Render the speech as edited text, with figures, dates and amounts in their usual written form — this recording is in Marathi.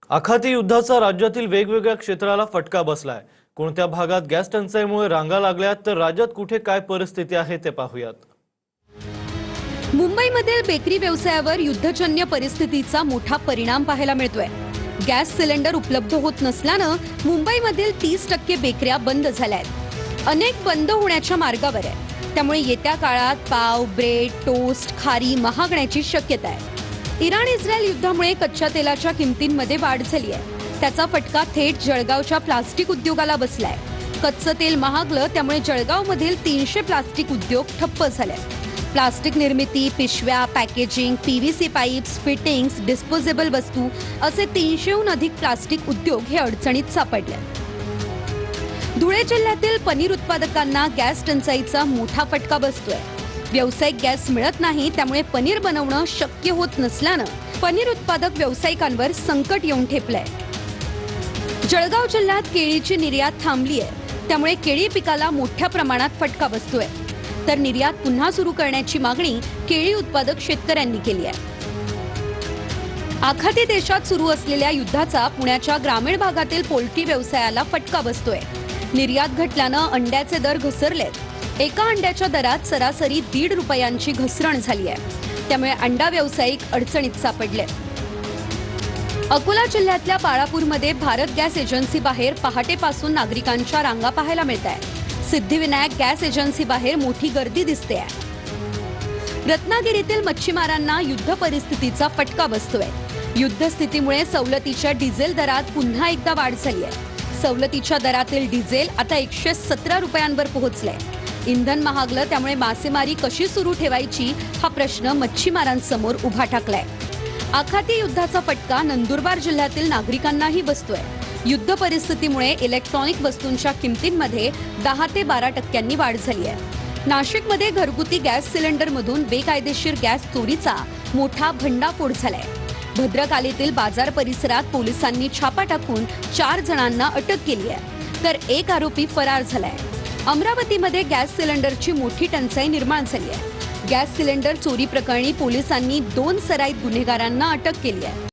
आखाती युद्धाचा राज्यातील वेगवेगळ्या क्षेत्राला फटका बसलाय। कोणत्या भागात गॅस टंचाईमुळे रांगा लागल्यात तर राज्यात कुठे काय परिस्थिती आहे ते पाहूयात। मुंबईमधील बेकरी व्यवसायावर युद्धजन्य परिस्थितीचा मोठा परिणाम पाहायला मिळतोय। गॅस सिलेंडर उपलब्ध होत नसल्यानं मुंबईमधील 30% बेकऱ्या बंद झाल्या आहेत। अनेक बंद होण्याच्या मार्गावर आहे। त्यामुळे येत्या काळात पाव, ब्रेड, टोस्ट, खारी महागण्याची शक्यता आहे। इराण-इस्रायल युद्धामुळे कच्च्या तेलाच्या किमतींमध्ये वाढ झाली आहे। त्याचा फटका थेट जळगावच्या प्लास्टिक उद्योगाला बसलाय। कच्चं तेल महागलं त्यामुळे जळगावमधील 300 प्लास्टिक उद्योग ठप्प झाले। प्लास्टिक निर्मिती, पिशव्या, packaging, PVC pipes, fittings, disposable वस्तू असे 300हून अधिक प्लास्टिक उद्योग हे अडचणीत सापडले। धुळे जिल्ह्यातील पनीर उत्पादकांना गॅस टंचाईचा मोठा फटका बसतोय। व्यावसायिक गॅस मिळत नाही, त्यामुळे पनीर बनवणं शक्य होत नसल्यानं पनीर उत्पादक व्यावसायिकांवर संकट येऊन ठेपलंय। जळगाव जिल्ह्यात केळीची निर्यात थांबली आहे, त्यामुळे केळी पिकाला मोठ्या प्रमाणात फटका बसतोय। तर निर्यात पुन्हा सुरू करण्याची मागणी केळी उत्पादक शेतकऱ्यांनी केली आहे। आखाती देशात सुरू असलेल्या युद्धाचा पुण्याच्या ग्रामीण भागातील पोल्ट्री व्यवसायाला फटका बसतोय। निर्यात घटल्यानं अंड्याचे दर घसरलेत। एका अंड्याच्या दरात सरासरी 1.5 रुपयांची घसरण झाली आहे। त्यामुळे अंडा व्यावसायिक अडचणीत सापडले। अकोला जिल्ह्यातल्या बाळापूरमध्ये भारत गॅस एजन्सी बाहेर पहाटेपासून नागरिकांच्या रांगा पाहायला मिळत आहेत। सिद्धिविनायक गॅस एजन्सी बाहेर मोठी गर्दी दिसते आहे। रत्नागिरीतील मच्छीमारांना युद्ध परिस्थितीचा फटका बसतोय। युद्ध स्थितीमुळे सवलतीच्या डिझेल दरात पुन्हा एकदा वाढ झाली आहे। सवलतीच्या दरातील डिझेल आता 117 रुपयांवर पोहोचले। इंधन महागलं त्यामुळे मासेमारी कशी सुरू ठेवायची हा प्रश्न मच्छीमारांसमोर उभा ठाकलाय। आखाती युद्धाचा फटका नंदुरबार जिल्ह्यातील नागरिकांनाही बसतोय। युद्ध परिस्थितीमुळे इलेक्ट्रॉनिक वस्तूंच्या किमतींमध्ये 10 ते 12% वाढ झाली आहे। नाशिकमध्ये घरगुती गॅस सिलेंडरमधून बेकायदेशीर गॅस चोरीचा मोठा भंडाफोड झालाय। भद्रकालीतील बाजार परिसरात पोलिसांनी छापा टाकून 4 जणांना अटक केली आहे, तर एक आरोपी फरार झालाय। अमरावतीमध्ये गॅस सिलेंडरची मोठी टंचाई निर्माण झाली आहे। गॅस सिलेंडर चोरी प्रकरणी पोलिसांनी 2 सराईत गुन्हेगारांना अटक केली आहे।